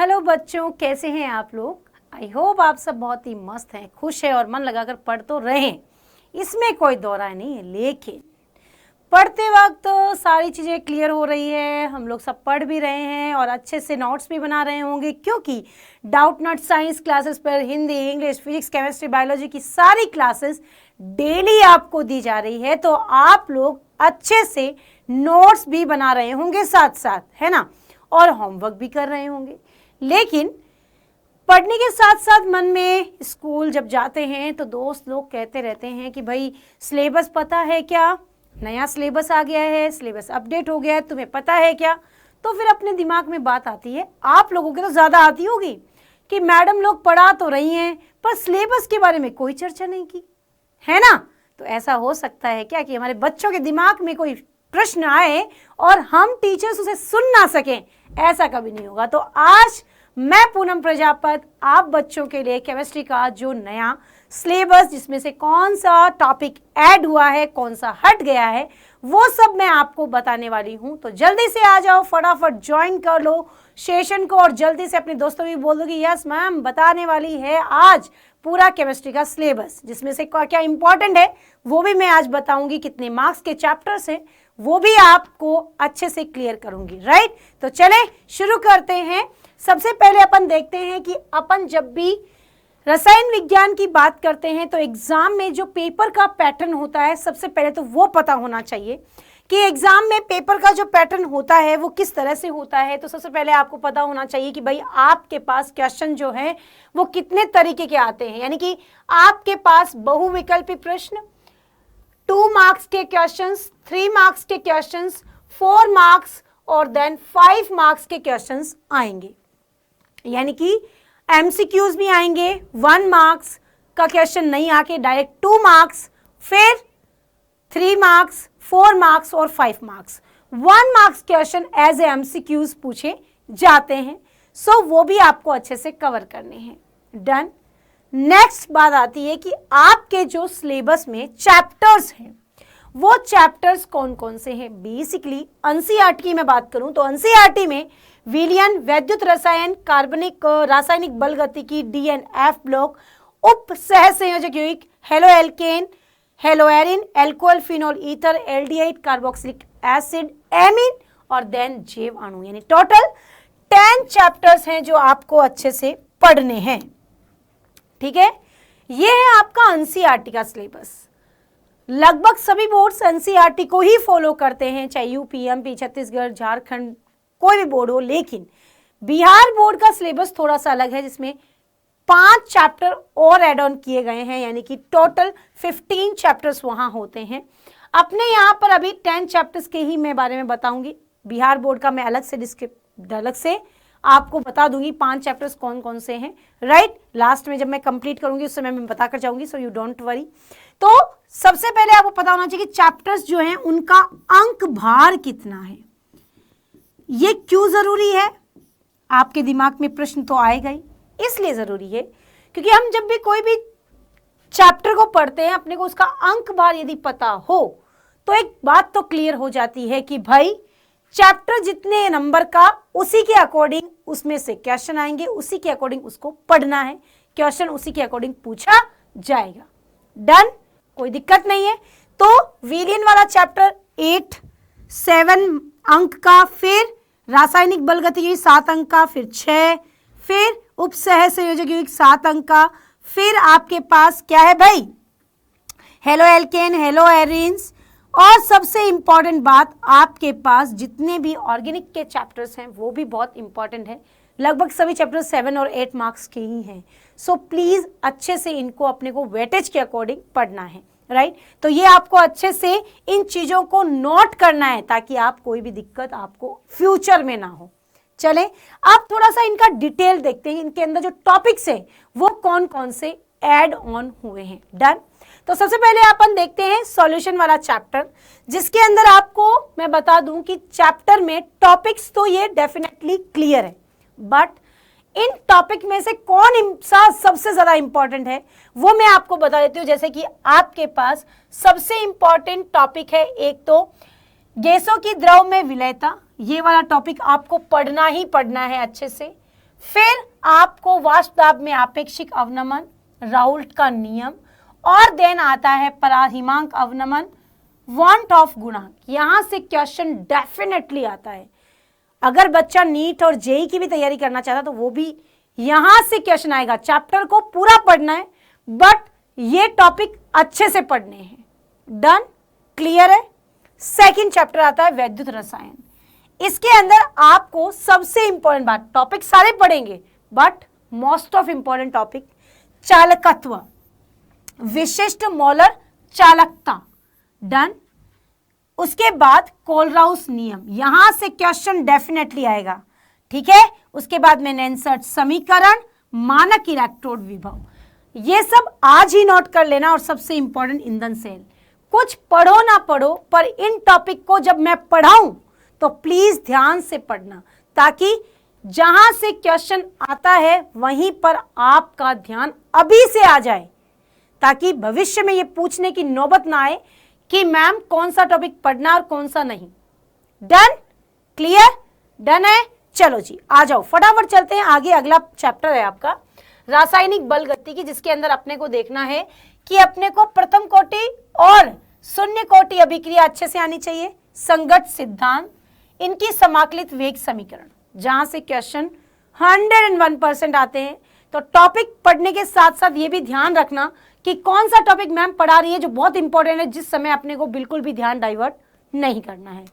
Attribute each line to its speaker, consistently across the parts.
Speaker 1: Hello बच्चों, कैसे हैं आप लोग। आई होप आप सब बहुत ही मस्त हैं, खुश हैं और मन लगाकर पढ़ तो रहे हैं, इसमें कोई दो राय नहीं है। लेकिन पढ़ते वक्त सारी चीज़ें क्लियर हो रही है, हम लोग सब पढ़ भी रहे हैं और अच्छे से नोट्स भी बना रहे होंगे, क्योंकि डाउट नॉट साइंस क्लासेस पर Hindi, English, physics, chemistry, biology की सारी क्लासेस डेली आपको दी जा रही है। तो आप लोग अच्छे से नोट्स भी बना रहे होंगे साथ साथ, है ना, और होमवर्क भी कर रहे होंगे। लेकिन पढ़ने के साथ साथ मन में स्कूल जब जाते हैं तो दोस्त लोग कहते रहते हैं कि भाई सिलेबस पता है क्या, नया सिलेबस आ गया है, सिलेबस अपडेट हो गया है, तुम्हें पता है क्या। तो फिर अपने दिमाग में बात आती है, आप लोगों के तो ज़्यादा आती होगी, कि मैडम लोग पढ़ा तो रही हैं पर सिलेबस के बारे में कोई चर्चा नहीं की, है ना। तो ऐसा हो सकता है क्या कि हमारे बच्चों के दिमाग में कोई प्रश्न आए और हम टीचर्स उसे सुन ना सकें, ऐसा कभी नहीं होगा। तो आज मैं पूनम प्रजापत आप बच्चों के लिए केमिस्ट्री का जो नया सिलेबस, जिसमें से कौन सा टॉपिक ऐड हुआ है, कौन सा हट गया है, वो सब मैं आपको बताने वाली हूं। तो जल्दी से आ जाओ, फटाफट ज्वाइन कर लो सेशन को और जल्दी से अपने दोस्तों भी बोल दो कि यस मैम बताने वाली है आज पूरा केमिस्ट्री का सिलेबस, जिसमें से क्या इंपॉर्टेंट है वो भी मैं आज बताऊंगी, कितने मार्क्स के चैप्टर्स हैं वो भी आपको अच्छे से क्लियर करूंगी। राइट, तो चले शुरू करते हैं। सबसे पहले अपन देखते हैं कि अपन जब भी रसायन विज्ञान की बात करते हैं तो एग्जाम में जो पेपर का पैटर्न होता है, सबसे पहले तो वो पता होना चाहिए कि एग्जाम में पेपर का जो पैटर्न होता है वो किस तरह से होता है। तो सबसे पहले आपको पता होना चाहिए कि भाई आपके पास क्वेश्चन जो है वो कितने तरीके के आते हैं, यानी कि आपके पास बहुविकल्पी प्रश्न, 2 मार्क्स के क्वेश्चंस, 3 मार्क्स के क्वेश्चंस, 4 मार्क्स और देन 5 मार्क्स के क्वेश्चंस आएंगे। यानी कि एमसीक्यूज भी आएंगे, 1 मार्क्स का क्वेश्चन नहीं आके डायरेक्ट 2 मार्क्स, फिर 3 मार्क्स, 4 मार्क्स और 5 marks. 1 marks question as a MCQs पूछे जाते हैं। सो वो भी आपको अच्छे से कवर करने हैं। डन। नेक्स्ट बात आती है कि आपके जो सिलेबस में चैप्टर्स हैं वो चैप्टर्स कौन कौन से हैं। बेसिकली एनसीईआरटी की मैं बात करूं तो एनसीईआरटी में विलयन, वैद्युत रसायन, कार्बनिक रासायनिक बल गतिकी, DNF ब्लॉक, उप सह संयोजक यौगिक, halo alkane, hello Erin, alcohol, phenol ether, aldehyde, carboxylic acid, amine और देन जैव अणु, यानी टोटल 10 चैप्टर्स हैं जो आपको अच्छे से पढ़ने हैं। ठीक है, ये है आपका एनसीईआरटी का सिलेबस। लगभग सभी बोर्ड्स एनसीईआरटी को ही फॉलो करते हैं, चाहे यूपी, एमपी, छत्तीसगढ़, झारखंड, कोई भी बोर्ड हो। लेकिन बिहार बोर्ड का सिलेबस थोड़ा सा अलग है, जिसमें 5 चैप्टर और एड ऑन किए गए हैं, यानी कि टोटल 15 चैप्टर्स वहां होते हैं। अपने यहाँ पर अभी 10 चैप्टर्स के ही मैं बारे में बताऊंगी। बिहार बोर्ड का मैं अलग से आपको बता दूंगी 5 चैप्टर्स कौन कौन से हैं। राइट, लास्ट में जब मैं कंप्लीट करूंगी उस समय मैं बताकर जाऊंगी, सो यू डोंट वरी। तो सबसे पहले आपको पता होना चाहिए कि चैप्टर्स जो हैं उनका अंक भार कितना है। ये क्यों जरूरी है, आपके दिमाग में प्रश्न तो आएगा ही। इसलिए जरूरी है क्योंकि हम जब भी कोई भी चैप्टर को पढ़ते हैं, अपने को उसका अंक भार यदि पता हो तो एक बात तो क्लियर हो जाती है कि भाई चैप्टर जितने नंबर का उसी के अकॉर्डिंग उसमें से क्वेश्चन आएंगे, उसी के अकॉर्डिंग उसको पढ़ना है, क्वेश्चन उसी के अकॉर्डिंग पूछा जाएगा। डन, कोई दिक्कत नहीं है। तो विलयन वाला चैप्टर 7 अंक का, फिर रासायनिक बल गतिकी 7 अंक का, फिर 6, फिर उपसह संयोजक यौगिक 7 अंक का, फिर आपके पास क्या है भाई, हेलो एल्केन, हेलो एरिन्स, और सबसे इंपॉर्टेंट बात आपके पास जितने भी ऑर्गेनिक के चैप्टर्स हैं वो भी बहुत इंपॉर्टेंट है। लगभग सभी चैप्टर 7 और 8 मार्क्स के ही हैं। सो प्लीज अच्छे से इनको अपने को वेटेज के अकॉर्डिंग पढ़ना है। राइट, तो ये आपको अच्छे से इन चीजों को नोट करना है ताकि आप कोई भी दिक्कत आपको फ्यूचर में ना हो। चले अब थोड़ा सा इनका डिटेल देखते हैं, इनके अंदर जो टॉपिक्स हैं वो कौन कौन से ऐड ऑन हुए हैं। डन। तो सबसे पहले अपन देखते हैं सॉल्यूशन वाला चैप्टर, जिसके अंदर आपको मैं बता दूं कि चैप्टर में टॉपिक्स तो ये डेफिनेटली क्लियर है, बट इन टॉपिक में से कौन सा सबसे ज्यादा इंपॉर्टेंट है वो मैं आपको बता देती हूँ। जैसे कि आपके पास सबसे इंपॉर्टेंट टॉपिक है, एक तो गैसों की द्रव में विलयता, ये वाला टॉपिक आपको पढ़ना ही पढ़ना है अच्छे से। फिर आपको वाष्प दाब में आपेक्षिक अवनमन, राउल्ट का नियम, और देन आता है पराहिमांक अवनमन, वांट ऑफ गुणांक। यहां से क्वेश्चन डेफिनेटली आता है। अगर बच्चा नीट और जेई की भी तैयारी करना चाहता तो वो भी यहां से क्वेश्चन आएगा। चैप्टर को पूरा पढ़ना है बट ये टॉपिक अच्छे से पढ़ने हैं। डन, क्लियर है। सेकंड चैप्टर आता है वैद्युत रसायन। इसके अंदर आपको सबसे इंपॉर्टेंट बात, टॉपिक सारे पढ़ेंगे but most of important topic चालकत्व, विशिष्ट मोलर चालकता। डन। उसके बाद कोलराउस नियम, यहां से क्वेश्चन डेफिनेटली आएगा। ठीक है। उसके बाद में नेंसर्ट समीकरण, मानक इलेक्ट्रोड विभव, ये सब आज ही नोट कर लेना। और सबसे इंपॉर्टेंट ईंधन सेल। कुछ पढ़ो ना पढ़ो पर इन टॉपिक को जब मैं पढ़ाऊं तो प्लीज ध्यान से पढ़ना, ताकि जहां से क्वेश्चन आता है वहीं पर आपका ध्यान अभी से आ जाए, ताकि भविष्य में ये पूछने की नौबत ना आए कि मैम कौन सा टॉपिक पढ़ना और कौन सा नहीं। डन, क्लियर, डन है। चलो जी आ जाओ, फटाफट चलते हैं आगे। अगला चैप्टर है आपका रासायनिक बल गतिकी, जिसके अंदर अपने को देखना है कि अपने को प्रथम कोटि और शून्य कोटि अभिक्रिया अच्छे से आनी चाहिए, संगत सिद्धांत, इनकी समाकलित वेग समीकरण, जहां से क्वेश्चन 101% आते हैं। तो टॉपिक पढ़ने के साथ साथ ये भी ध्यान रखना कि कौन सा टॉपिक मैम पढ़ा रही है जो बहुत इंपॉर्टेंट है, जिस समय अपने को बिल्कुल भी ध्यान डाइवर्ट नहीं करना है।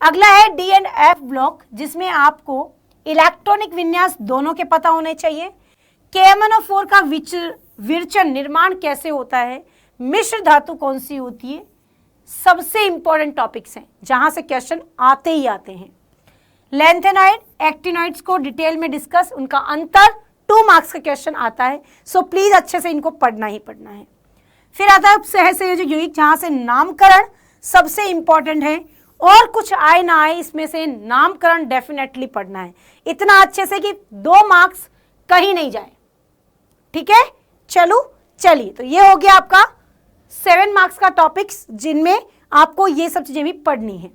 Speaker 1: अगला है डी एंड एफ ब्लॉक, जिसमें आपको इलेक्ट्रॉनिक विन्यास दोनों के पता होने चाहिए, KMnO4 का विरचन निर्माण कैसे होता है, मिश्र धातु कौन सी होती है, सबसे इंपॉर्टेंट टॉपिक्स हैं जहां से क्वेश्चन आते ही आते हैं। लैंथेनॉइड, एक्टिनॉइड्स को डिटेल में डिस्कस, उनका अंतर 2 मार्क्स का क्वेश्चन आता है। सो प्लीज अच्छे से इनको पढ़ना ही पढ़ना है। फिर आता है सहसंयोजक यौगिक, जहां से नामकरण सबसे इंपॉर्टेंट है, और कुछ आए ना आए इसमें से नामकरण डेफिनेटली पढ़ना है, इतना अच्छे से कि 2 मार्क्स कहीं नहीं जाए। ठीक है, चलो चलिए, तो ये हो गया आपका 7 मार्क्स का टॉपिक्स, जिनमें आपको ये सब चीजें भी पढ़नी है।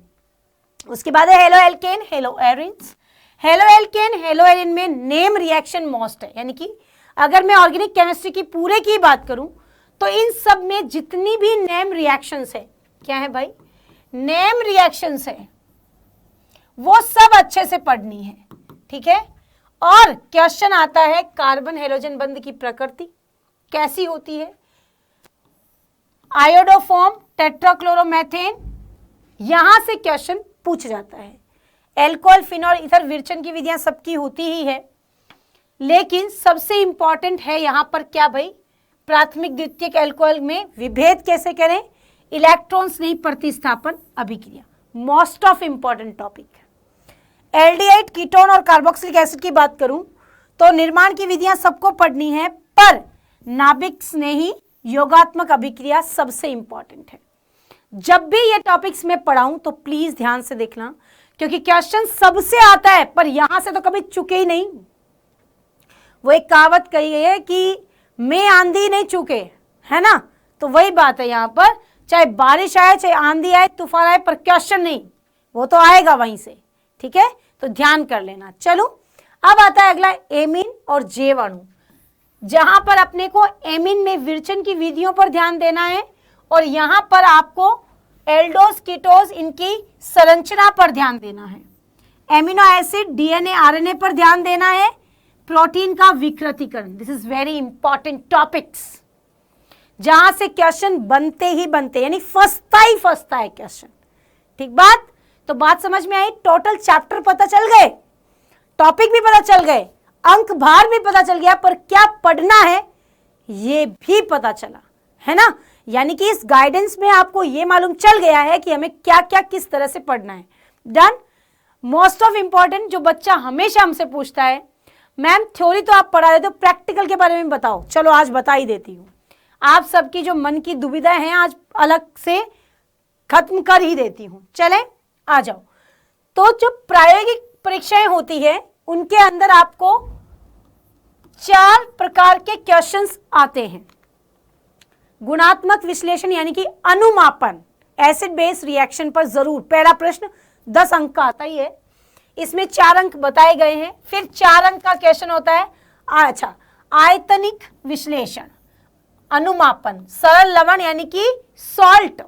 Speaker 1: उसके बाद है halo alkane, hello arenes. Halo alkane, hello Erin में नेम रिएक्शन मोस्ट है, यानी कि अगर मैं ऑर्गेनिक केमिस्ट्री की पूरे की बात करूं तो इन सब में जितनी भी नेम रिएक्शंस है, क्या है भाई, नेम रिएक्शंस है, वो सब अच्छे से पढ़नी है। ठीक है। और क्वेश्चन आता है कार्बन हेलोजन बंध की प्रकृति कैसी होती है, आयोडोफॉर्म, टेट्राक्लोरोमेथेन, यहां से क्वेश्चन पूछ जाता है। एल्कोहल, फिनॉल, इथर विरचन की विधियां सबकी होती ही है, लेकिन सबसे इंपॉर्टेंट है यहां पर क्या भाई, प्राथमिक द्वितीयक एल्कोहल में विभेद कैसे करें, इलेक्ट्रॉन्स नहीं प्रतिस्थापन अभिक्रिया, most of important topic. Aldehyde, ketone और कार्बोक्सिलिक एसिड की बात करूं तो निर्माण की विधियां सबको पढ़नी है, पर नाभिक स्नेही योगात्मक अभिक्रिया सबसे इंपॉर्टेंट है। जब भी ये टॉपिक्स में पढ़ाऊं तो प्लीज ध्यान से देखना, क्योंकि क्वेश्चन सबसे आता है पर यहां से तो कभी चुके ही नहीं। वो एक कहावत कही गई है कि मैं आंधी नहीं चुके, है ना, तो वही बात है यहां पर, चाहे बारिश आए, चाहे आंधी आए, तूफान आए, पर क्वेश्चन नहीं, वो तो आएगा वहीं से। ठीक है, तो ध्यान कर लेना। चलो अब आता है अगला एमीन और जैव अणु, जहां पर अपने को एमीन में विरचन की विधियों पर ध्यान देना है, और यहां पर आपको एल्डोस, कीटोस, इनकी संरचना पर ध्यान देना है। एमिनो एसिड, डीएनए, आरएनए पर ध्यान देना है, प्रोटीन का विकृतीकरण, this is very important topics, जहां से क्वेश्चन बनते ही बनते, यानी फंसता ही फंसता है क्वेश्चन। ठीक बात, तो बात समझ में आई, टोटल चैप्टर पता चल गए, टॉपिक भी पता चल गए, अंक भार भी पता चल गया, पर क्या पढ़ना है ये भी पता चला, है ना। यानी कि इस गाइडेंस में आपको ये मालूम चल गया है कि हमें क्या क्या किस तरह से पढ़ना है। डन। मोस्ट ऑफ इंपॉर्टेंट जो बच्चा हमेशा हमसे पूछता है, मैम थ्योरी तो आप पढ़ा देते हो, प्रैक्टिकल के बारे में बताओ। चलो आज बता ही देती हूँ, आप सबकी जो मन की दुविधाएं हैं आज अलग से खत्म कर ही देती हूँ। चले आ जाओ। तो जो प्रायोगिक परीक्षाएं होती है उनके अंदर आपको 4 प्रकार के क्वेश्चंस आते हैं। गुणात्मक विश्लेषण यानी कि अनुमापन, एसिड बेस रिएक्शन पर जरूर पहला प्रश्न 10 अंक का आता ही है। इसमें 4 अंक बताए गए हैं। फिर 4 अंक का क्वेश्चन होता है, अच्छा, आयतनिक विश्लेषण, अनुमापन, सरल लवण यानी कि सॉल्ट,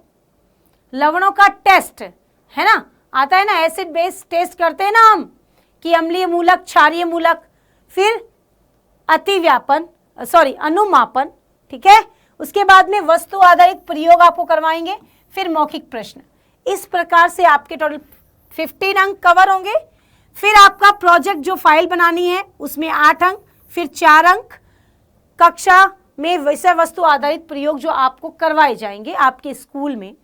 Speaker 1: लवणों का टेस्ट है ना, आता है ना, एसिड बेस टेस्ट करते हैं ना हम कि अम्लीय मूलक, क्षारीय मूलक। फिर अनुमापन, ठीक है। उसके बाद में वस्तु आधारित प्रयोग आपको करवाएंगे, फिर मौखिक प्रश्न। इस प्रकार से आपके टोटल 15 अंक कवर होंगे। फिर आपका प्रोजेक्ट जो फाइल बनानी है उसमें 8 अंक, फिर 4 अंक कक्षा में विषय वस्तु आधारित प्रयोग जो आपको करवाए जाएंगे आपके स्कूल में।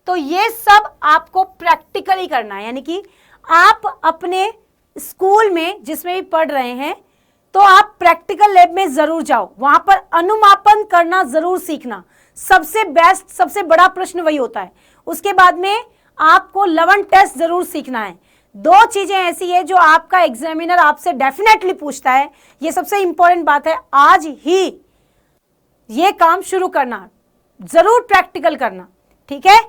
Speaker 1: तो ये सब आपको प्रैक्टिकली करना है, यानी कि आप अपने स्कूल में जिसमें भी पढ़ रहे हैं तो आप प्रैक्टिकल लैब में जरूर जाओ, वहां पर अनुमापन करना जरूर सीखना। सबसे बेस्ट, सबसे बड़ा प्रश्न वही होता है। उसके बाद में आपको लवण टेस्ट जरूर सीखना है। 2 चीजें ऐसी है जो आपका एग्जामिनर आपसे डेफिनेटली पूछता है, ये सबसे इंपॉर्टेंट बात है। आज ही ये काम शुरू करना, जरूर प्रैक्टिकल करना, ठीक है।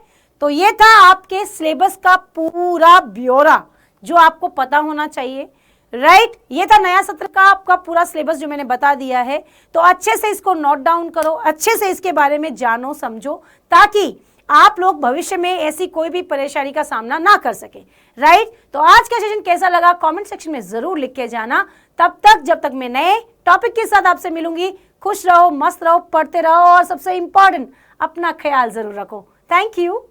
Speaker 1: तो ये था आपके सिलेबस का पूरा ब्यौरा जो आपको पता होना चाहिए, राइट। ये था नया सत्र का आपका पूरा सिलेबस जो मैंने बता दिया है। तो अच्छे से इसको नोट डाउन करो, अच्छे से इसके बारे में जानो, समझो, ताकि आप लोग भविष्य में ऐसी कोई भी परेशानी का सामना ना कर सके, राइट। तो आज का सेशन कैसा लगा कमेंट सेक्शन में जरूर लिख के जाना। तब तक, जब तक मैं नए टॉपिक के साथ आपसे मिलूंगी, खुश रहो, मस्त रहो, पढ़ते रहो और सबसे इंपॉर्टेंट, अपना ख्याल जरूर रखो। Thank you.